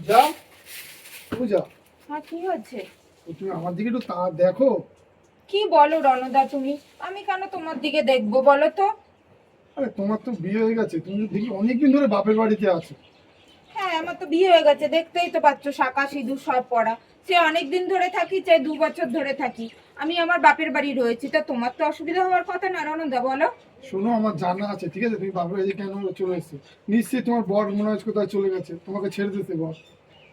যা পূজা, হ্যাঁ, কি হচ্ছে? তুমি আমার দিকে একটু দেখো। কি বলো রণদা তুমি? আমি কেন তোমার দিকে দেখবো বলো তো? আরে তোমার তো বিয়ে হয়ে গেছে, তুমি দেখি অনেকদিন ধরে বাপের বাড়িতে আছো। হ্যাঁ, আমার তো বিয়ে হয়ে গেছে, দেখতেই তো পাচ্ছ, শাঁখা সিঁদুর সব পড়া। সে অনেক দিন ধরে থাকি, চাই 2 বছর ধরে থাকি, আমি আমার বাপের বাড়ি রয়েছি। তা তোমার তো অসুবিধা হওয়ার কথা না রণদা, বলো। শোনো, আমার জানা আছে, ঠিক আছে? তুমি বাপের বাড়ি কেন চলে এসেছো? নিশ্চয়ই তোমার বর মনে হয় কোথায় চলে গেছে, তোমাকে ছেড়ে দিতে বর।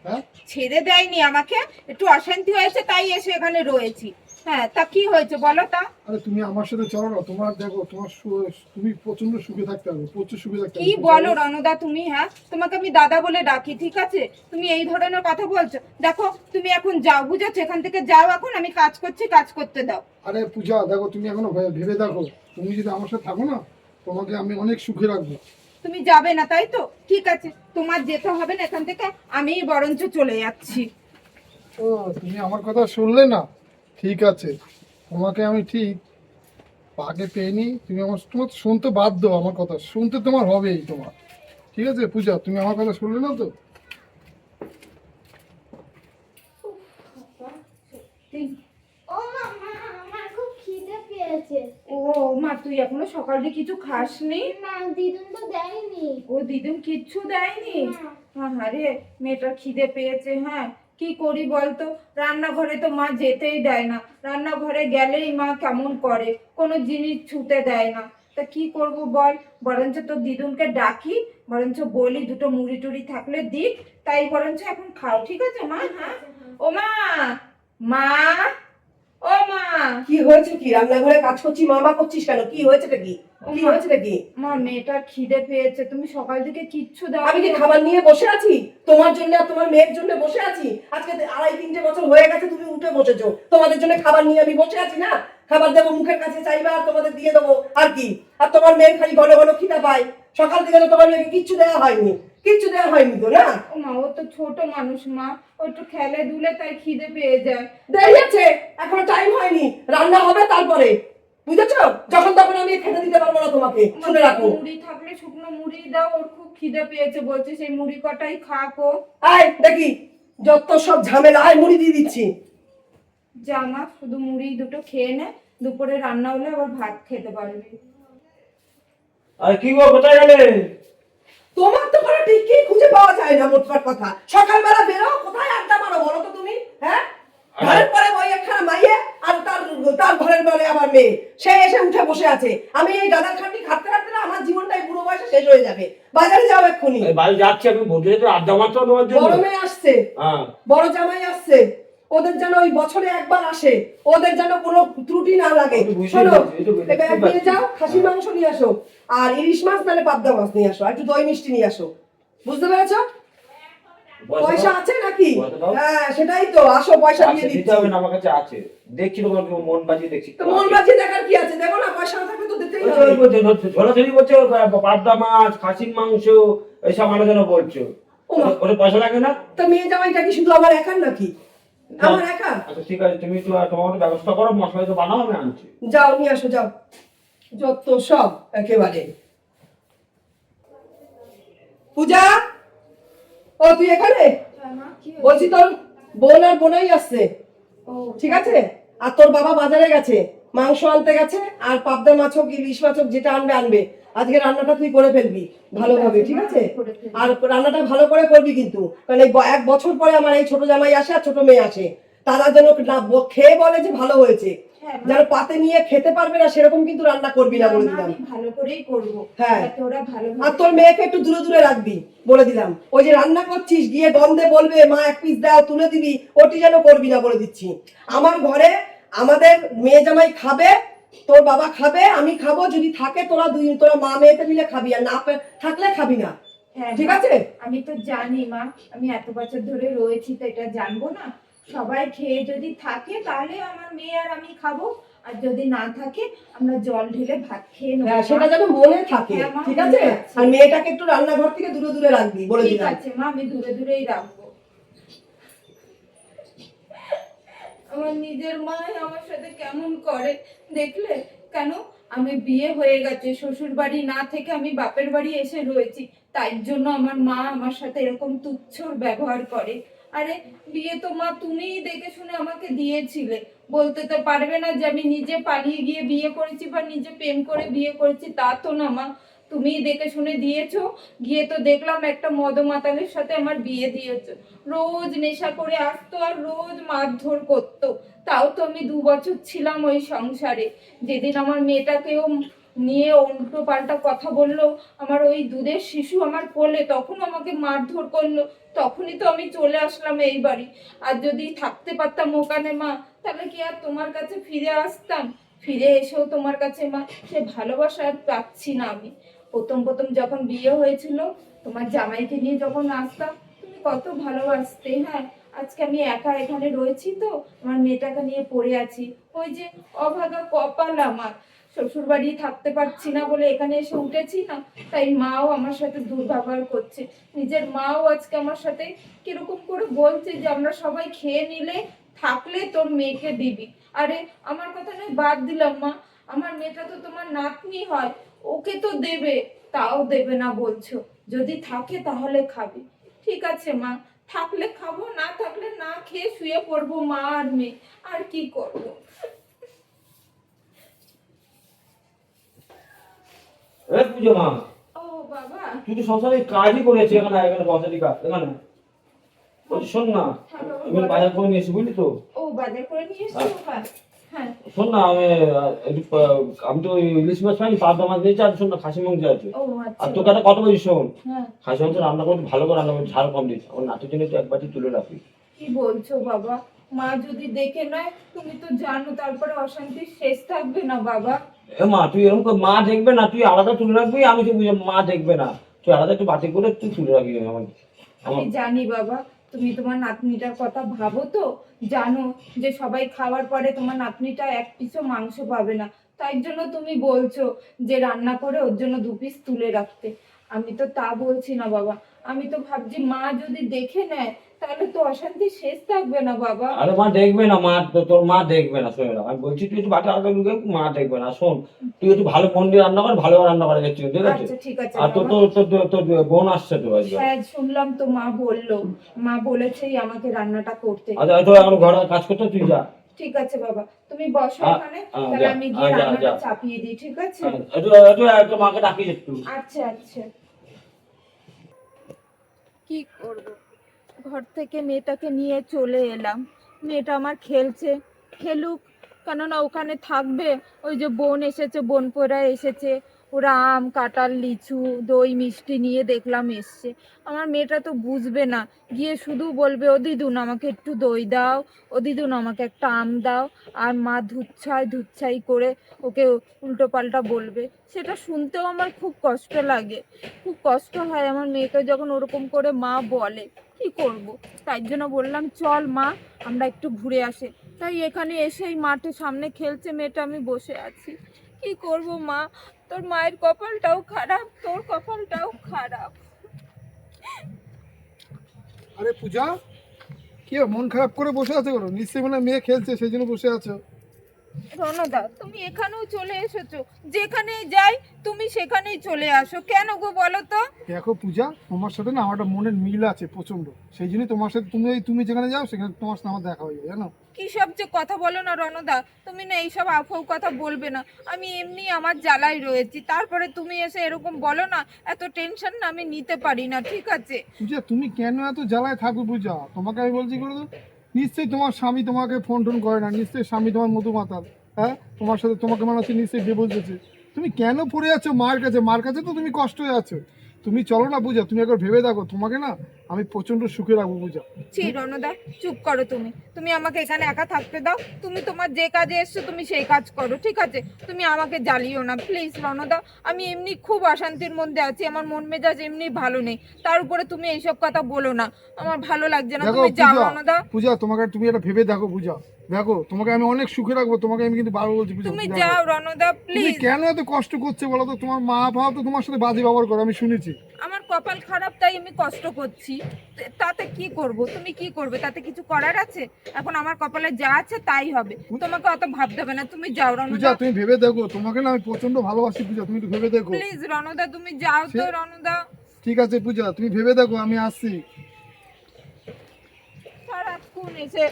হ্যাঁ, ছেড়ে দেয়নি আমাকে, একটু অশান্তি হয়েছে তাই এসে এখানে রয়েছি। হ্যাঁ, তা কি হয়েছে বলো তা? আরে তুমি আমার সাথে চলো না, তোমার দেখো তোমার তুমি প্রচন্ড সুখে থাকতে হবে, প্রচুর সুখে থাকতে কি হবে, বলো চলো। রণদা তুমি? হ্যাঁ, তোমাকে আমি দাদা বলে ডাকি, ঠিক আছে? তুমি এই ধরনের কথা বলছো? দেখো, তুমি এখন যাও, বুঝেছো? এখান থেকে যাও, এখন আমি কাজ করছি, কাজ করতে দাও। আরে পূজা দেখো, তুমি এখনো ভেবে দেখো, তুমি যদি আমার সাথে থাকো না, তোমাকে আমি অনেক সুখে রাখবো। তুমি যাবে না তাই তো? ঠিক আছে, তোমার যেতে হবে না এখান থেকে, আমিই বরঞ্চ চলে যাচ্ছি। ও, তুমি আমার কথা শুনলে না? ঠিক আছে, তোমাকে আমি ঠিক আগে পেইনি, তুমি তোমার শুনতে বাধ্য, আমার কথা শুনতে তোমার হবেই তোমার। ঠিক আছে পূজা, তুমি আমার কথা শুনলে না তো? ও মা, আমার খুব খিদে পেয়েছে। ও মা, তুই এখনো সকালে কিছু খাসনি? না, দিদুন তো দেয়নি। ও দিদুন কিচ্ছু দেয়নি? না। আরে, মেয়েটার খিদে পেয়েছে। হ্যাঁ, কি করি বলতো? রান্নাঘরে তো মা যেতেই দেয় না, রান্নাঘরে গেলেই মা কেমন করে, কোনো জিনিস ছুতে দেয় না। তা কি করব বল? বরঞ্চ তোর দিদুনকে ডাকি, বরঞ্চ বলি দুটো মুড়ি টুড়ি থাকলে দিক, তাই বরঞ্চ এখন খাও, ঠিক আছে মা? হ্যাঁ, ও মা, মা, ও মা। কি হয়েছে? কি রান্নাঘরে কাজ করছি, মামা করছিস কেন? কি হয়েছেটা কি? কি হয়েছেটা কি? মা, মেয়েটার খিদে পেয়েছে, তুমি সকাল থেকে কিচ্ছু দাও। আমি কি খাবার নিয়ে বসে আছি তোমার জন্য আর তোমার মেয়ের জন্য বসে আছি? আজকে 2.5-3 বছর হয়ে গেছে তুমি উঠে বসেছো, তোমাদের জন্য খাবার নিয়ে আমি বসে আছি না? খাবার দেবো মুখের কাছে চাইবা আর তোমাদের দিয়ে দেবো, আর কি? আর তোমার মেয়ের খালি ঘন ঘন খিদা পায়, সকাল থেকে তো তোমার মেয়েকে কিচ্ছু দেওয়া হয়নি, কিচ্ছু দেওয়া হয়নি তো না? ও মা, ও তো ছোট মানুষ মা, ও একটু খেলে দুলে তাই খিদে পেয়ে যায়। দেরি আছে, এখনো টাইম হয়নি, রান্না হবে তারপরে, বুঝেছো? যখন তখন আমি খেতে দিতে পারবো না তোমাকে, শুনে রাখো। মুড়ি থাকলে শুকনো মুড়ি দাও, ওর খুব খিদে পেয়েছে বলছে, সেই মুড়ি কটাই খাকো। আয় দেখি, যত সব ঝামেলা, আয় মুড়ি দিয়ে দিচ্ছি। যা মা, শুধু মুড়ি দুটো খেয়ে নে, দুপুরে রান্না হলে আবার ভাত খেতে পারবি। আরে কি গো, কোথায় গেলে? তোমার তো কোনো ঠিকই খুঁজে পাওয়া যায় না, মোটমাট কথা। সকালবেলা বেরো, কোথায় আড্ডা মারো বলো তো তুমি? হ্যাঁ, ঘরের পরে ওই একখানা মাইয়ে, আর তার তার ঘরের পরে আমার মেয়ে, সে এসে উঠে বসে আছে। আমি এই গাদার খাটনি খাটতে খাটতে না আমার জীবনটাই বুড়ো বয়সে শেষ হয়ে যাবে। বাজারে যাও এক্ষুনি। এই বাড়ি যাচ্ছি, আমি বলতে তো আড্ডা মারতাম তোমার জন্য। বড় মেয়ে আসছে, হ্যাঁ, বড় জামাই আসছে, ওদের যেন ওই বছরে একবার আসে, ওদের যেন কোনো ত্রুটি না লাগে। আমি বুঝতে শোনো, পারছি, এই তো বুঝতে এবার নিয়ে পারছি। যাও, খাসির মাংস নিয়ে আসো, আর ইলিশ মাছ নাহলে পাবদা মাছ নিয়ে আসো, আর একটু দই মিষ্টি নিয়ে আসো। বুঝতে পেরেছো? পয়সা আছে নাকি? পয়সা দাও। হ্যাঁ, সেটাই তো, আসো পয়সা দিয়ে আচ্ছা, দিতে দিচ্ছি। হবে না, আমার কাছে আছে। দেখছি তোমার মন বাজিয়ে দেখছি। তো মন বাজিয়ে দেখার কি আছে? দেবো না, পয়সা না থাকলে তো দিতেই ওই হবে। ঝোলাঝুলি বলছো, পাবদা মাছ, খাসির মাংস, এইসব আনার জন্য বলছো। ওমা। ওটা পয়সা লাগে না? তো মেয়ে জামাইটা কি শুধু আমার একার নাকি? আমার একা? আচ্ছা ঠিক আছে, তুমি তো তোমার মতো ব্যবস্থা করো, মশলা তো বানাও, আমি আনছি। যাও নিয়ে আসো, যাও। যত সব একেবারে। পূজা, ও তুই এখানে? হ্যাঁ মা, কি হয়েছে? বলছি তোর বোন আর বোনাই আসছে, ও ঠিক আছে? আর তোর বাবা বাজারে গেছে, মাংস আনতে গেছে, আর পাবদা মাছ হোক ইলিশ মাছ হোক যেটা আনবে আনবে। আজকে রান্নাটা তুই করে ফেলবি ভালোভাবে, ঠিক আছে? করে ফেলবো। আর রান্নাটা ভালো করে করবি কিন্তু, কারণ এই 1 বছর পরে আমার এই ছোট জামাই আসে আর ছোট মেয়ে আসে, তারা যেন না খেয়ে বলে যে ভালো হয়েছে, হ্যাঁ মা। যেন পাতে নিয়ে খেতে পারবে না সেরকম কিন্তু রান্না করবি না, বলে মা, দিলাম। আমি ভালো করেই করবো। হ্যাঁ। যাতে ওরা ভালো আর তোর মেয়েকে একটু দূরে দূরে রাখবি, বলে দিলাম। ওই যে রান্না করছিস গিয়ে গন্ধে বলবে মা এক পিস দাও, তুলে দিবি, ওটি যেন করবি না, বলে দিচ্ছি। আমার ঘরে আমাদের মেয়ে জামাই খাবে, তোর বাবা খাবে, আমি খাবো, যদি থাকে তোরা মা মেয়েতে মিলে খাবি, আর না থাকলে খাবি না, হ্যাঁ ঠিক মা, আছে? আমি তো জানি মা, আমি এত বছর ধরে রয়েছি তো এটা জানবো না? সবাই খেয়ে যদি থাকে তাহলে আমার মেয়ে আর আমি খাবো, আর যদি না থাকে আমরা জল ঢেলে ভাত খেয়ে নেবো। হ্যাঁ, সেটা যেন মনে থাকে, হ্যাঁ মা, ঠিক মনে আছে? আছে। আর মেয়েটাকে একটু রান্নাঘর থেকে দূরে দূরে রাখবি, বলে ঠিক দিলাম। আছে মা, আমি দূরে দূরেই রাখবো। আমার নিজের মা আমার সাথে কেমন করে দেখলে? কেন আমি বিয়ে হয়ে গেছে, শ্বশুর বাড়ি না থেকে আমি বাপের বাড়ি এসে রয়েছি, তাই জন্য আমার মা আমার সাথে এরকম তুচ্ছর ব্যবহার করে। আরে বিয়ে তো মা তুমিই দেখে শুনে আমাকে দিয়েছিলে, বলতে তো পারবে না যে আমি নিজে পালিয়ে গিয়ে বিয়ে করেছি বা নিজে প্রেম করে বিয়ে করেছি, তা তো না মা, তুমিই দেখে শুনে দিয়েছো। গিয়ে তো দেখলাম একটা মদমাতালের সাথে আমার বিয়ে দিয়েছো, রোজ নেশা করে আসতো আর রোজ মারধর করতো। তাও তো আমি 2 বছর ছিলাম ওই সংসারে। যেদিন আমার মেয়েটাকেও নিয়ে উল্টো পাল্টা কথা বললো, আমার ওই দুধের শিশু আমার কোলে, তখন আমাকে মারধর করলো, তখনই তো আমি চলে আসলাম এই বাড়ি। আর যদি থাকতে পারতাম ওখানে মা, তাহলে কি আর তোমার কাছে ফিরে আসতাম? ফিরে এসেও তোমার কাছে মা সে ভালোবাসা আর পাচ্ছি না আমি। প্রথম প্রথম যখন বিয়ে হয়েছিল, তোমার জামাইকে নিয়ে যখন আসতাম, তুমি কত ভালোবাসতে। হ্যাঁ, আজকে আমি একা এখানে রয়েছি তো, আমার মেয়েটাকে নিয়ে পড়ে আছি। ওই যে অভাগা কপাল আমার, শ্বশুর বাড়ি থাকতে পারছি না বলে এখানে এসে উঠেছি না, তাই মাও আমার সাথে দুর্ব্যবহার করছে। নিজের মাও আজকে আমার সাথে কিরকম করে বলছে যে আমরা সবাই খেয়ে নিলে থাকলে তোর মেয়েকে দিবি। আরে আমার কথা নয়, বাদ দিলাম মা, আমার মেয়েটা তো তোমার নাতনি হয়, ওকে তো দেবে, তাও দেবে না বলছো। যদি থাকে তাহলে খাবি। ঠিক আছে মা, থাকলে খাবো, না থাকলে না খেয়ে শুয়ে পড়বো মা আর মেয়ে, আর কি করবো। এ পুজো মা, ও বাবা, তুই তো সংসারে কাজই করেছি, এখানে এখানে বসালি কাজ এখানে। বলছি শোন না, হ্যাঁ বাবা, এবার বলো। বাজার করে নিয়ে এসি বুঝলি তো। ও বাজার করে নিয়ে এসছো বাবা? হ্যাঁ। শোন না, আমি তো ওই ইলিশ মাছ পাইনি, পাবদা মাছ দিয়েছি, আর শোন না খাসি মাংস আছে। ও আর আচ্ছা। তোকে একটা কথা বলছি শোন, হ্যাঁ, খাসি মাংস রান্না করতে ভালো করে রান্না করতে ঝাল কম দিস, আমার নাতির জন্য তো এক বাটি তুলে রাখি। কি বলছো বাবা? মা যদি দেখে নেয়, তুমি তো জানো তারপরে অশান্তির শেষ থাকবে না বাবা। এ মা, তুই এরকম করে মা দেখবে না, তুই আলাদা তুলে রাখবি, আমি তো বুঝে মা দেখবে না, তুই আলাদা একটু বাটি করে তুই তুলে রাখবি আমার। আমি জানি বাবা, তুমি তোমার নাতনিটার কথা ভাবো তো, জানো যে সবাই খাওয়ার পরে তোমার নাতনিটা এক পিসও মাংস পাবে না, তাই জন্য তুমি বলছো যে রান্না করে ওর জন্য 2 পিস তুলে রাখতে। আমি তো তা বলছি না বাবা, আমি তো ভাবছি মা যদি দেখে নেয় তাহলে তো অশান্তি শেষ থাকবে না বাবা। আরে মা দেখবে না, মা তোর মা দেখবে না, শোন আমি বলছি তুই একটু বাটি আলাদা ঢুকে মা দেখবে না। শোন, তুই একটু ভালো মন দিয়ে রান্না কর, ভালো রান্না করা যাচ্ছে, ঠিক আছে? আচ্ছা ঠিক আছে আর তোর বাবা। তোর তোর তোর তোর বোন আসছে তো আজকে। হ্যাঁ শুনলাম তো, মা বললো, মা বলেছেই আমাকে রান্নাটা করতে। আচ্ছা তো এখন ঘরে কাজ করতে তুই যা। ঠিক আছে বাবা, তুমি বসো এখানে, তাহলে যা, আমি গিয়ে যা, রান্নাটা যা। চাপিয়ে দিই, ঠিক আছে? একটু একটু একটু মাকে ডাকিস একটু। আচ্ছা আচ্ছা। কি করব, ঘর থেকে মেয়েটাকে নিয়ে চলে এলাম, মেয়েটা আমার খেলছে, খেলুক, কেননা ওখানে থাকবে। ওই যে বোন এসেছে, বোন পোড়া এসেছে, ওরা আম কাঁঠাল লিচু দই মিষ্টি নিয়ে দেখলাম এসছে। আমার মেয়েটা তো বুঝবে না, গিয়ে শুধু বলবে ও দিদুন আমাকে একটু দই দাও, ও দিদুন আমাকে একটা আম দাও, আর মা ধুচ্ছাই করে ওকে উল্টো পাল্টা বলবে। সেটা শুনতেও আমার খুব কষ্ট লাগে, খুব কষ্ট হয় আমার মেয়েকে যখন ওরকম করে মা বলে। কি করব, তাই জন্য বললাম চল মা আমরা একটু ঘুরে আসি। তাই এখানে এসেই মাঠে সামনে খেলছে মেয়েটা, আমি বসে আছি। কি করব মা, তোর মায়ের কপালটাও খারাপ, তোর কপালটাও খারাপ। আরে পূজা, কি মন খারাপ করে বসে আছো কেন? নিশ্চয়ই মানে মেয়ে খেলছে সেই জন্য বসে আছো। রণদা, তুমি এখানেও চলে এসেছো, যেখানে যাই তুমি সেখানেই চলে আসো কেন গো বলো তো? দেখো পূজা, তোমার সাথে না আমার একটা মনের মিল আছে প্রচন্ড, সেই জন্যই তোমার সাথে তুমি যেখানে যাও সেখানে তোমার সাথে আমার দেখা হয়ে যায়, জানো? কি সব যে কথা বলো না রণদা, তুমি না এইসব আফাও কথা বলবে না। আমি এমনি আমার জ্বালায় রয়েছি, তারপরে তুমি এসে এরকম বলো না, এত টেনশন না আমি নিতে পারি না, ঠিক আছে? পূজা তুমি কেন এত জ্বালায় থাকবে পূজা? তোমাকে আমি বলছি করে তো, নিশ্চয়ই তোমার স্বামী তোমাকে ফোন টোন করে না, নিশ্চয়ই স্বামী তোমার মধু মাতাল। হ্যাঁ, তোমার সাথে তোমাকে মনে হচ্ছে নিশ্চয়ই ডিভোর্স দিয়েছে। তুমি কেন পড়ে আছো মার কাছে তো তুমি কষ্ট হয়ে আছো। তুমি চলো না পূজা, তুমি একবার ভেবে দেখো, তোমাকে না আমি প্রচন্ড সুখে রাখবো পূজা। ছি রণদা, চুপ করো তুমি, তুমি আমাকে এখানে একা থাকতে দাও। তুমি তোমার যে কাজে এসছো তুমি সেই কাজ করো, ঠিক আছে? তুমি আমাকে জ্বালিও না প্লিজ রণদা, আমি এমনি খুব অশান্তির মধ্যে আছি, আমার মন মেজাজ এমনি ভালো নেই, তার উপরে তুমি এইসব কথা বলো না, আমার ভালো লাগছে না। দেখো তুমি যাও পূজা, রণদা, পূজা তোমাকে তুমি এটা ভেবে দেখো পূজা, দেখো তোমাকে আমি অনেক সুখে রাখবো, তোমাকে আমি কিন্তু বারবার বলছি পূজা, তুমি দেখো। যাও রণদা তুমি প্লিজ। কেন এত কষ্ট করছে বলো তো? তোমার মা বাবা তো তোমার সাথে বাজে ব্যবহার করে, আমি শুনেছি। আমার কপাল খারাপ তাই আমি কষ্ট করছি, তাতে কি করব? তুমি কি করবে? তাতে কিছু করার আছে? এখন আমার কপালে যা আছে তাই হবে, তোমাকে অত ভাবতে হবে না। তুমি যাও পূজা রণদা, তুমি ভেবে দেখো, তোমাকে না আমি প্রচন্ড ভালোবাসি পূজা, তুমি একটু ভেবে দেখো। প্লিজ রণদা তুমি যাও তো সে- রণদা। ঠিক আছে পূজা, তুমি ভেবে দেখো, আমি আসছি। সারাক্ষণ এসে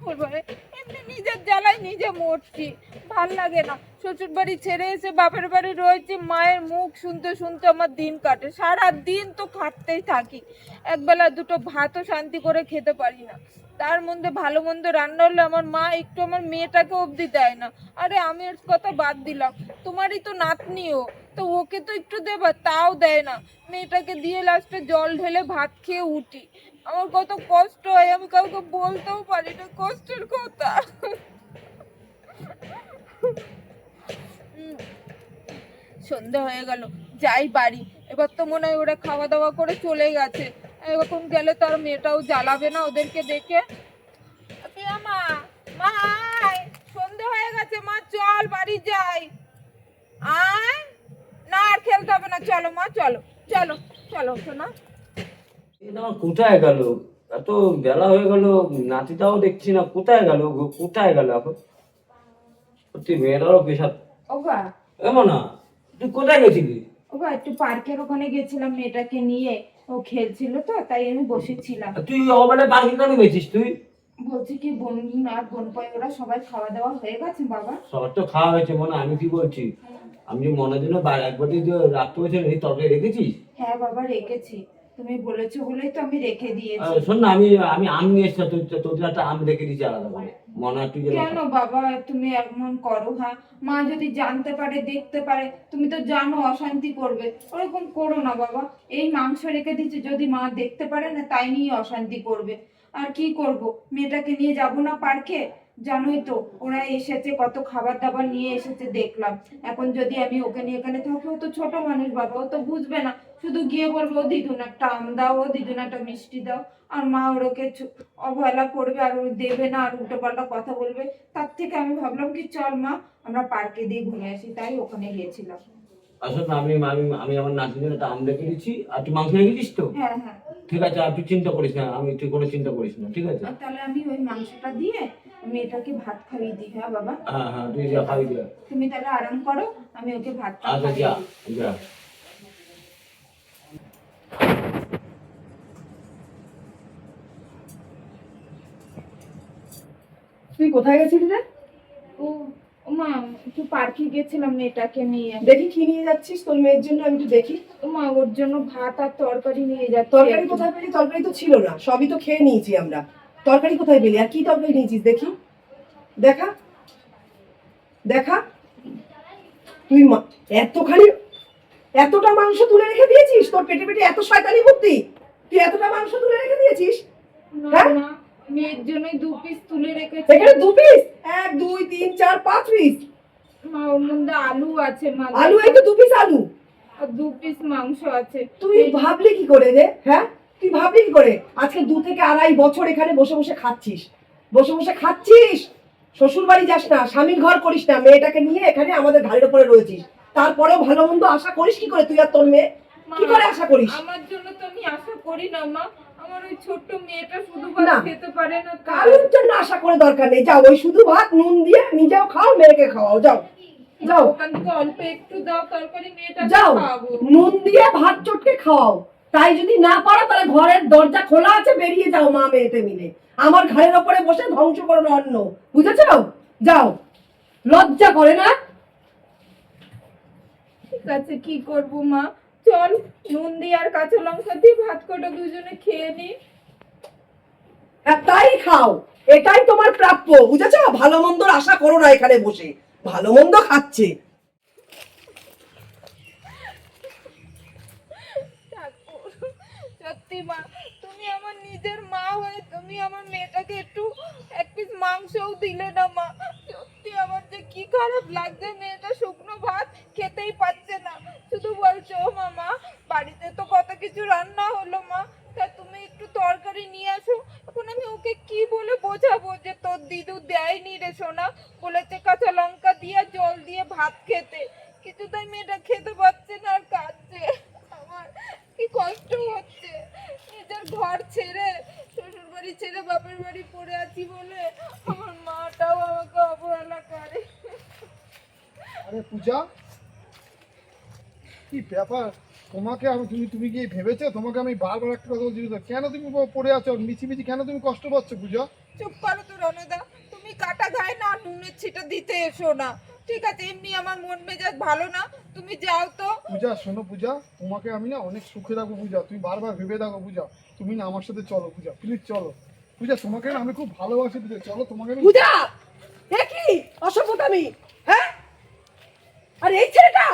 বলবে, এমনি নিজের জ্বালায় নিজে মরছি, ভাল লাগে না। শ্বশুর বাড়ি ছেড়ে এসে বাপের বাড়ি রয়েছে, মায়ের মুখ শুনতে শুনতে আমার দিন কাটে। সারা দিন তো খাটতেই থাকি, একবেলা দুটো ভাতও শান্তি করে খেতে পারি না। তার মধ্যে ভালো মন্দ রান্না হলে আমার মা একটু আমার মেয়েটাকে অবধি দেয় না। আরে আমি এর কথা বাদ দিলাম, তোমারই তো নাতনিও, তো ওকে তো একটু দেবা, তাও দেয় না। মেয়েটাকে দিয়ে লাস্টে জল ঢেলে ভাত খেয়ে উঠি। আমার কত কষ্ট হয়, আমি কাউকে বলতেও পারি না কষ্টের কথা। সন্ধ্যা হয়ে গেল, যাই বাড়ি। এবার তো মনে হয় ওরা খাওয়া দাওয়া করে চলে গেছে, এখন গেলে তার মেয়েটাও জ্বালাবে না ওদেরকে দেখে। পিয়া মা, মা আয়, সন্ধ্যা হয়ে গেছে মা, চল বাড়ি যাই। আয় না, আর খেলতে হবে না, চলো মা, চলো চলো চলো শোনা। এটা আমার কোথায় গেল? এত বেলা হয়ে গেল, নাতিটাও দেখছি না, কোথায় গেল গো? কোথায় গেল এখন? সত্যি মেয়েটারও পেশা। ওগা, এমন না, তুই কোথায় গেছিলি? ওগা একটু পার্কের ওখানে গেছিলাম মেয়েটাকে নিয়ে, ও খেলছিল তো তাই আমি বসেছিলাম। তুই অবারে পাখি কেন গেছিস তুই? বলছি কি বোন আর বোন পাই ওরা সবাই খাওয়া দাওয়া হয়ে গেছে বাবা? সবার তো খাওয়া হয়েছে মনে, আমি কি বলছি, আমি যে মনের জন্য একবারটি রাখতে হয়েছে এই তরকারি রেখেছিস? হ্যাঁ বাবা রেখেছি, তুমি বলেছো বলেই তো আমি রেখে দিয়েছি। শোন না, আমি আমি আম নিয়ে এসছি, তোর একটা আম রেখে দিয়েছি আলাদা করে, মনে হয় তুই যে কেন বাবা তুমি এমন করো? হ্যাঁ, মা যদি জানতে পারে দেখতে পারে, তুমি তো জানো অশান্তি করবে, ওরকম করো না বাবা। এই মাংস রেখে দিচ্ছি, যদি মা দেখতে পারে না তাই নিয়ে অশান্তি করবে। আর কি করব, মেয়েটাকে নিয়ে যাব না পার্কে? জানোই তো ওরা এসেছে, কত খাবার দাবার নিয়ে এসেছে দেখলাম। এখন যদি আমি ওকে নিয়ে এখানে থাকি, ও তো ছোট মানুষ বাবা, ও তো বুঝবে না। শুধু গিয়ে বলবো, ও দিদুন একটা আম দাও, ও দিদুন একটা মিষ্টি দাও। আর মা ওরকে অবহেলা করবে, আর ও দেবে না, আর উল্টো পাল্টা কথা বলবে। তার থেকে আমি ভাবলাম কি চল মা আমরা পার্কে দিয়ে ঘুরে আসি, তাই ওখানে গিয়েছিলাম। আসলে আমি আমি আমি আমার নাতির জন্য একটা আম রেখে দিচ্ছি, আর তুই মাংস রেখে দিস তো? হ্যাঁ হ্যাঁ, ঠিক আছে, আর তুই চিন্তা করিস না, তুই কোনো চিন্তা করিস না, ঠিক আছে? আর তাহলে আমি ওই মাংসটা দিয়ে মেয়েটাকে ভাত খাইয়ে দিই। হ্যাঁ বাবা, হ্যাঁ হ্যাঁ, তুই যা খাবি যা। তুমি তাহলে আরাম করো, আমি ওকে ভাতটা আচ্ছা খাইয়ে যা দিই। যা। তুই কোথায় গেছিলি রে? ও ও মা, একটু পার্কে গেছিলাম মেয়েটাকে নিয়ে। দেখি কি নিয়ে যাচ্ছিস তোর মেয়ের জন্য, আমি একটু দেখি। ও মা, ওর জন্য ভাত আর তরকারি নিয়ে যাচ্ছি। তরকারি কোথায় পেলি? তরকারি তো ছিল না, সবই তো খেয়ে নিয়েছি আমরা। তরকারি কোথায় পেলি, আর কি তরকারি নিয়েছিস দেখি? দেখা দেখা, তুই এতখানি এতটা মাংস তুলে রেখে দিয়েছিস? তোর পেটে পেটে এত শয়তানি বুদ্ধি, তুই এতটা মাংস তুলে রেখে দিয়েছিস? না হ্যাঁ? মা, মেয়ের জন্য 2 পিস তুলে রেখেছি। এখানে 2 পিস, 1 2 3 4 5 পিস মা, ওর মধ্যে আলু আছে মা, আলু, এই তো 2 পিস আলু। আর 2 পিস মাংস আছে। তুই ভাবলি কি করে রে? হ্যাঁ, তুই ভাবলি কি করে? আজকে 2 থেকে 2.5 বছর এখানে বসে বসে খাচ্ছিস, বসে বসে খাচ্ছিস। শ্বশুর বাড়ি যাস না, স্বামীর ঘর করিস না, মেয়েটাকে নিয়ে এখানে আমাদের ঘাড়ের উপরে রয়েছিস। তারপরেও ভালো মন্দ আশা করিস কি করে তুই আর তোর মেয়ে? কি করে আশা করিস? আমার জন্য তো আমি আশা করি না মা, আমার ওই ছোট্ট মেয়েটা শুধু না। ভাত খেতে পারে না। কারোর জন্য আশা করে দরকার নেই, যাও ওই শুধু ভাত নুন দিয়ে নিজেও খাও, মেয়েকে খাওয়াও, যাও যাও ওখান থেকে অল্প একটু দাও তরকারি, মেয়েটা যাও, খাবো। নুন দিয়ে ভাত চটকে খাওয়াও। তাই যদি না পারো তাহলে ঘরের দরজা খোলা আছে, বেরিয়ে যাও মা মেয়েতে মিলে। আমার ঘরের ওপরে বসে ধ্বংস করো না অন্ন, বুঝেছো? যাও, লজ্জা করে না? ঠিক আছে, কি করব মা, চল নুন দিয়ে আর কাঁচা লঙ্কা দিয়ে ভাত কটা দুজনে খেয়ে নি। হ্যাঁ তাই খাও, এটাই তোমার প্রাপ্য, বুঝেছো? ভালো মন্দর আশা করো না এখানে বসে, ভালো মন্দ খাচ্ছে। ঠাকুর, সত্যি মা, তুমি আমার নিজের মা হয়ে তুমি আমার মেয়েটাকে একটু 1 পিস মাংসও দিলে না মা। সত্যি আমার যে কি খারাপ লাগছে, মেয়েটা শুকনো ভাত খেতেই পাচ্ছে না, শুধু বলছে ও মামা বাড়িতে তো কত কিছু রান্না হলো মা, তা তুমি একটু তরকারি নিয়ে আসো। এখন আমি ওকে কি বলে বোঝাবো যে তোর দিদু দেয়নি রে সোনা, বলেছে কাঁচা লঙ্কা দিয়ে জল দিয়ে ভাত খেতে, কিছুতেই মেয়েটা খেতে পারছে না আর কাঁদছে। আমার কি কষ্ট করে আছি বলে আমার মাটাও আমাকে অবহেলা করে। আরে পূজা, কি ব্যাপার? তোমাকে আমি তুমি কি ভেবেছো? তোমাকে আমি বারবার একটা কথা বলছি, কেন তুমি পড়ে আছো মিছি কেন তুমি কষ্ট পাচ্ছ পূজা? চুপ করো তো রণদা, তুমি কাটা গায়ে না নুনের ছিটা দিতে এসো না, ঠিক আছে? এমনি আমার মন মেজাজ ভালো না, তুমি যাও তো। পূজা শোনো পূজা, তোমাকে আমি না অনেক সুখে রাখবো পূজা, তুমি বারবার ভেবে দেখো পূজা, তুমি না আমার সাথে চলো পূজা, প্লিজ চলো পূজা, তোমাকে না আমি খুব ভালোবাসি পূজা, চলো তোমাকে আমি। পূজা, এ কি অসভ্যতামি, হ্যাঁ? আর এই ছেলেটা,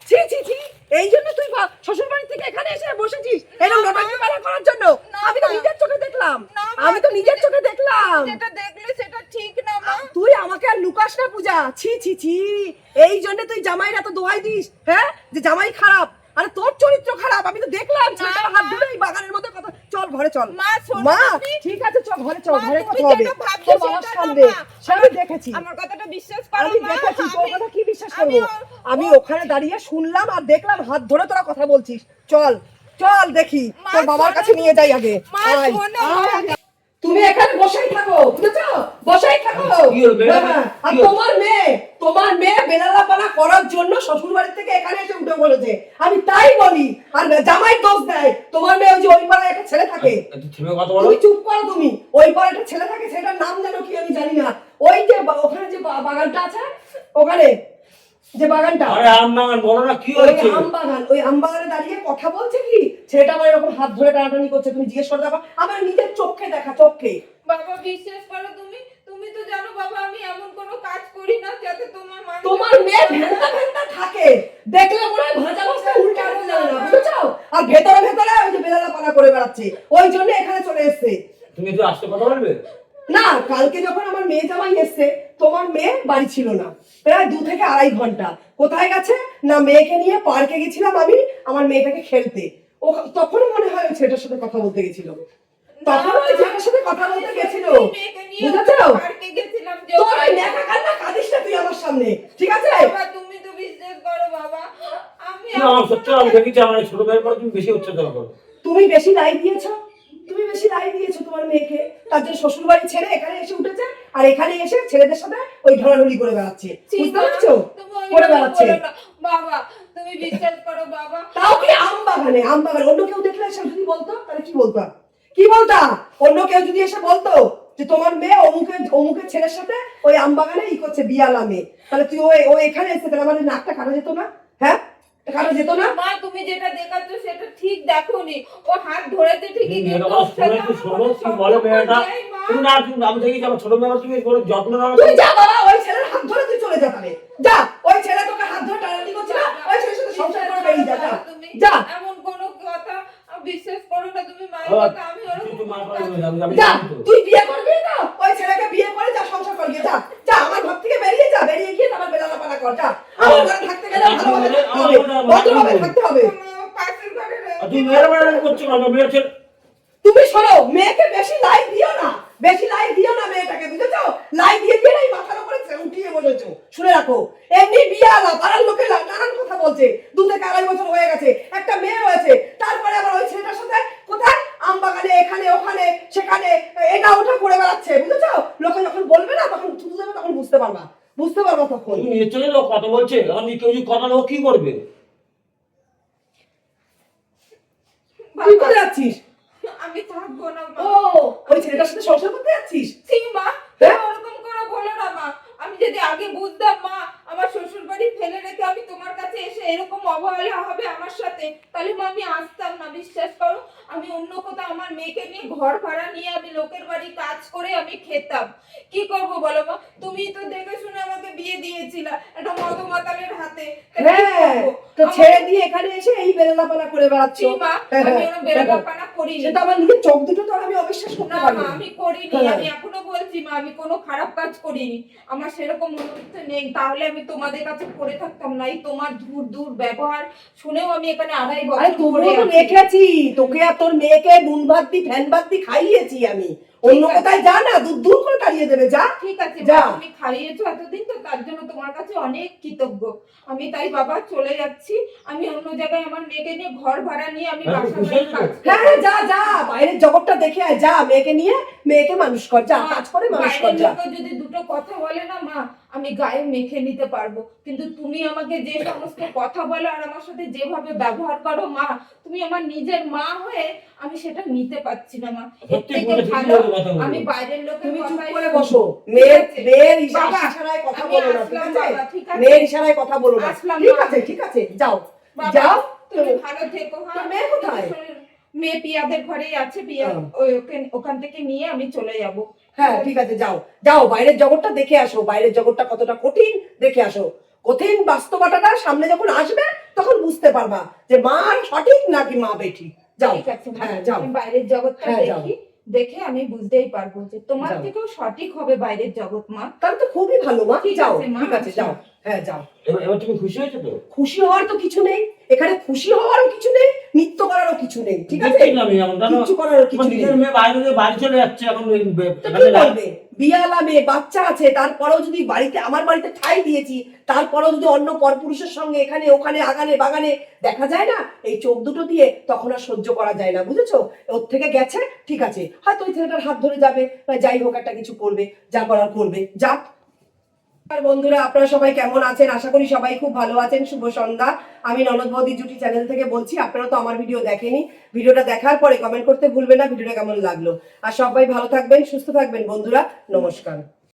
ছি ছি ছি, এই জন্য তুই শ্বশুর বাড়ি থেকে এখানে এসে বসেছিস এরকম নোটাকি পালা করার জন্য? আমি তো নিজের চোখে দেখলাম, আমি তো নিজের চোখে দেখলাম। যেটা দেখলে সেটা ঠিক না মা। তুই আমাকে আর লুকাস না পূজা, ছি ছি ছি, এই জন্য তুই জামাইরা তো দোহাই দিস, হ্যাঁ, যে জামাই খারাপ। আরে তোর চরিত্র খারাপ, আমি তো দেখলাম ছেলেটার হাত ধরে এই বাগানের মধ্যে কথা। চল ঘরে চল মা, শোনো মা, তুমি। ঠিক আছে চল ঘরে চল, মা, ঘরে তুমি কথা হবে যেটা ভাবছো তোর বাবার সেটা না, সামনে। মা। আমি দেখেছি, আমার কথাটা বিশ্বাস করো আমি মা। দেখেছি, তোর কথা কি বিশ্বাস আমি করবো? আমি ওখানে দাঁড়িয়ে শুনলাম আর দেখলাম হাত ধরে তোরা কথা বলছিস। চল চল দেখি মা, তোর বাবার শোনো কাছে নিয়ে যাই আগে। মা, আয়, শোনো, আয় মা। আগে। তুমি এখানে বসেই থাকো, বুঝেছো? বসেই থাকো। কি হলো, বেলা? হ্যাঁ, আর কি হলো? তোমার মেয়ে বেলালাপানা করার জন্য শ্বশুর বাড়ি থেকে এখানে এসে উঠে বলেছে। আমি তাই বলি, আর জামাই দোষ দেয়। তোমার মেয়ে ওই যে ওই পাড়ায় একটা ছেলে থাকে, একটু থেমে কথা বলো। তুমি চুপ করো। তুমি ওই পাড়ায় একটা ছেলে থাকে, সেটার নাম জানো কি আমি জানি না। ওই যে ওখানে যে বাগানটা আছে, ওখানে যে বাগানটা, আরে আম বাগান বলো না, কি ওই হয়েছে? আম বাগান, ওই আম বাগানে দাঁড়িয়ে কথা বলছে কি ছেলেটা আমার এরকম হাত ধরে টানাটানি করছে। তুমি জিজ্ঞেস করে দেখো, আমার নিজের চোখে দেখা, চোখে। বাবা বিশ্বাস করো, তুমি তুমি তো জানো বাবা আমি এমন কোনো কাজ করি না যাতে তোমার মান তোমার মেয়ে ভেন্তা ভেন্তা থাকে, দেখলে মনে হয় ভাজা বস্তা উল্টে আনতে জানে না, বুঝেছো? আর ভেতরে ভেতরে ওই যে বেলালাপানা করে বেড়াচ্ছে, ওই জন্য এখানে চলে এসেছে। তুমি একটু আসতে কথা বলবে? না, কালকে যখন আমার মেয়ে জামাই এসছে, তোমার মেয়ে বাড়ি ছিল না, প্রায় 2 থেকে 2.5 ঘন্টা। কোথায় গেছে না, মেয়েকে নিয়ে পার্কে গেছিলাম আমি আমার মেয়েটাকে খেলতে। ও তখন মনে হয় ওই ছেলেটার সাথে কথা বলতে গেছিল, তখন ওই ছেলেটার সাথে কথা বলতে গেছিল, মেয়েকে নিয়ে বুঝেছো? পার্কে গেছিলাম যে তোর ওই নেকা কান্না কাঁদিস না তুই আমার সামনে, ঠিক আছে? বাবা তুমি তো বিশ্বাস করো বাবা আমি না, আমার সত্যি আমি দেখেছি আমার ছোট ভাইয়ের পরে তুমি বেশি অত্যাচার করো। তুমি বেশি রায় দিয়েছো, তুমি বেশি রায় দিয়েছো তোমার মেয়েকে। তার জন্য শ্বশুর বাড়ি ছেড়ে এখানে এসে উঠেছে, আর এখানে এসে ছেলেদের সাথে ওই ঢলাঢলি করে বেড়াচ্ছে, বুঝতে পারছো? করে বেড়াচ্ছে। বাবা তুমি বিশ্বাস করো বাবা। তাও কি আম বাগানে, আম বাগানে অন্য কেউ দেখলে এসে যদি বলতো তাহলে কি বলতো? কি বলতা? অন্য কেউ যদি এসে বলতো যে তোমার মেয়ে অমুকের ছেলের সাথে ওই আম বাগানে ই করছে, বিয়ালা মেয়ে, তাহলে তুই ও এখানে এসে তাহলে আমাদের নাকটা কাটা যেত না? হ্যাঁ, কাটা যেত না? মা তুমি যেটা দেখাচ্ছ সেটা ঠিক দেখোনি, ও হাত ধরেছে ঠিকই তুমি কিন্তু এরকম ওর সাথে শুনেছি, আমার শোনো কোনো কি বলে সম্পর্ক মেয়েটা। নেই, মা। তুমি না, তুমি আমি দেখেছি আমার ছোট মেয়ে, তুমি কোনো যত্ন নাও না। তুই যা বাবা, ওই ছেলের হাত ধরে তুই চলে যা তাহলে। যা, ওই ছেলে তোকে হাত ধরে টানাটানি করছে না, ওই ছেলের সাথে সংসার করে বেরিয়ে যা, যা। তুমি যা, এমন কোনো কথা বিশ্বাস করো না তুমি মায়ের বাবা, কথা, আমি তুই ওরকম তো মা কোনো করে কাজ- আমি যা, জানি তো। তুই বিয়ে করবি না, ওই ছেলেকে বিয়ে করে যা, সংসার করবি, যা যা, আমার ঘর থেকে বেরিয়ে যা, বেরিয়ে গিয়ে তারপর বেলালাপানা কর, যা। আমার ঘরে থাকতে গেলে ভালোভাবে থাকতে হবে, ভদ্রভাবে থাকতে হবে। আমার পাশের ঘরে রয়েছে। আর তুমি মেয়ের মেয়ের করছো না, মেয়ের ছেলে। তুমি শোনো, মেয়েকে বেশি লাইট দিও না, বেশি লাইট দিও না মেয়েটাকে, বুঝেছো? লাইট দিয়ে দিয়ে এই মাথার উপরে উঠিয়ে বলেছো, শুনে রাখো। এমনি বিয়ে আলা পাড়ার লোকে নানান কথা বলছে, 2 থেকে 2.5 বছর হয়ে গেছে, একটা মেয়ে রয়েছে, তারপরে আবার ওই ছেলেটার সাথে কোথায় আম বাগানে, এখানে ওখানে সেখানে এটা ওটা করে বেড়াচ্ছে, বুঝেছো? লোকে যখন বলবে না তখন থুতু দেবে, তখন বুঝতে পারবা, বুঝতে পারবা তখন। তুমি নিয়ে চলে যাও, কথা বলছে, এখন কেউ যদি কথা ও কি করবে? তুই কোথায় যাচ্ছিস? আমি থাকবো না মা। ও, ওই ছেলেটার সাথে সংসার করতে যাচ্ছিস? সীমা হ্যাঁ? ওরকম করে বলো না মা, আমি যদি আগে বুঝতাম মা আমার শ্বশুর বাড়ি ফেলে রেখে আমি তোমার কাছে এসে এরকম অবহেলা হবে আমার সাথে, তাহলে মা আমি আসতাম না। বিশ্বাস করো আমি অন্য কোথাও আমার মেয়েকে নিয়ে ঘর ভাড়া নিয়ে আমি লোকের বাড়ি কাজ করে আমি খেতাম। কি করব বলো মা, তুমি তো দেখে শুনে আমাকে বিয়ে দিয়েছিলা একটা মদমাতালের হাতে, তা কি হ্যাঁ, করবো? তো ছেড়ে দিয়ে এখানে এসে এই বেলালাপানা করে বেড়াচ্ছ। সীমা আমি ওরকম বেলাপানা করিনি। সেটা আমার নিজের চোখ দুটো তো আর আমি অবিশ্বাস করতে না পারি মা না। আমি করিনি, হ্যাঁ। আমি এখনো বলছি মা আমি কোনো খারাপ কাজ করিনি, আমার সেরকম মনোভাব নেই, তাহলে আমি তোমাদের কাছে পড়ে থাকতাম না। এই তোমার দূর দূর ব্যবহার শুনেও আমি এখানে 2.5 আরে বছর তবুও ধরে তো আছি। রেখেছি, তোকে আর তোর মেয়েকে নুন ভাত দি ফ্যান ভাত দি খাইয়েছি আমি, অন্য ঠিক আছে। কোথায় যা না, দূর দূর করে তাড়িয়ে দেবে, যা। ঠিক আছে যা। মা, তুমি খাইয়েছো এতদিন, তো তার জন্য তোমার কাছে অনেক কৃতজ্ঞ। আমি তাই বাবা চলে যাচ্ছি। আমি অন্য জায়গায় আমার মেয়েকে নিয়ে ঘর ভাড়া নিয়ে আমি হ্যাঁ, বাসা খুশি বাড়ি হয়েছো তো? কাজ হ্যাঁ করবো। হ্যাঁ, যা যা, বাইরের জগৎটা দেখে আয়, যা মেয়েকে নিয়ে মেয়েকে মানুষ কর, যা মা, কাজ করে মানুষ কর, বাইরের যা। লোকও যদি দুটো কথা বলে না মা, আমি গায়ে মেখে নিতে পারবো, কিন্তু তুমি আমাকে যে সমস্ত কথা বলো আর আমার সাথে যেভাবে ব্যবহার করো মা, তুমি আমার নিজের মা হয়ে আমি সেটা নিতে পারছি না মা। এর সত্যি থেকে বুঝে ঠিকই ভালো বলে কথা বলো। আমি বাইরের লোকের তুমি চুপ কথায় করে শুনি। বসো, ঠিক আছে? মেয়ের বাবা, ইশারায় কথা আমি বলো না, ঠিক আসলাম আছে? বাবা, ঠিক আছে? মেয়ের ইশারায় কথা বলো না, আসলাম ঠিক বাবা। আছে, ঠিক আছে, যাও বাবা, যাও। তুমি ভালো থেকো। তোর হ্যাঁ, মেয়ে কোথায়? মেয়ে পিয়াদের ঘরেই আছে, পিয়া হ্যাঁ। ওখান থেকে নিয়ে আমি চলে যাব। হ্যাঁ ঠিক আছে, যাও যাও, বাইরের জগৎটা দেখে আসো, বাইরের জগৎটা কতটা কঠিন দেখে আসো। কঠিন বাস্তবতাটা সামনে যখন আসবে তখন বুঝতে পারবা যে মা সঠিক নাকি মা বেঠিক। যাও। ঠিক আছে মা, হ্যাঁ যাও। আমি বাইরের জগৎটা হ্যাঁ, যাও। দেখি, দেখে আমি বুঝতেই পারবো যে তোমার যাও। থেকেও সঠিক হবে বাইরের জগৎ মা। তাহলে তো খুবই ভালো মা, ঠিক যাও, আছে, মা। ঠিক আছে, যাও। হ্যাঁ যাও। এবার তুমি খুশি হয়েছো তো? খুশি হওয়ার তো কিছু নেই এখানে, খুশি হওয়ারও কিছু নেই, নৃত্য করারও কিছু নেই, ঠিক আছে? দেখছিলাম আমি এখন, জানো, কিচ্ছু করারও কিছু তোমার নেই। নিজের মেয়ে বাইরে দিয়ে বাড়ি চলে যাচ্ছে এখন তো কি করবে? বিয়ালা মেয়ে, বাচ্চা আছে, তারপরেও যদি বাড়িতে, আমার বাড়িতে ঠাঁই দিয়েছি, তারপরেও যদি অন্য পরপুরুষের সঙ্গে এখানে ওখানে আগানে বাগানে দেখা যায় না, এই চোখ দুটো দিয়ে তখন আর সহ্য করা যায় না, বুঝেছো? ওর থেকে গেছে, ঠিক আছে, হয়তো ওই ছেলেটার হাত ধরে যাবে, বা যাই হোক একটা কিছু করবে, যা করার করবে, যাক। আর বন্ধুরা, আপনারা সবাই কেমন আছেন? আশা করি সবাই খুব ভালো আছেন। শুভ সন্ধ্যা। আমি ননদ বৌদি জুটি চ্যানেল থেকে বলছি। আপনারা তো আমার ভিডিও দেখেনি, ভিডিওটা দেখার পরে কমেন্ট করতে ভুলবেন না ভিডিওটা কেমন লাগলো। আর সবাই ভালো থাকবেন, সুস্থ থাকবেন বন্ধুরা। নমস্কার।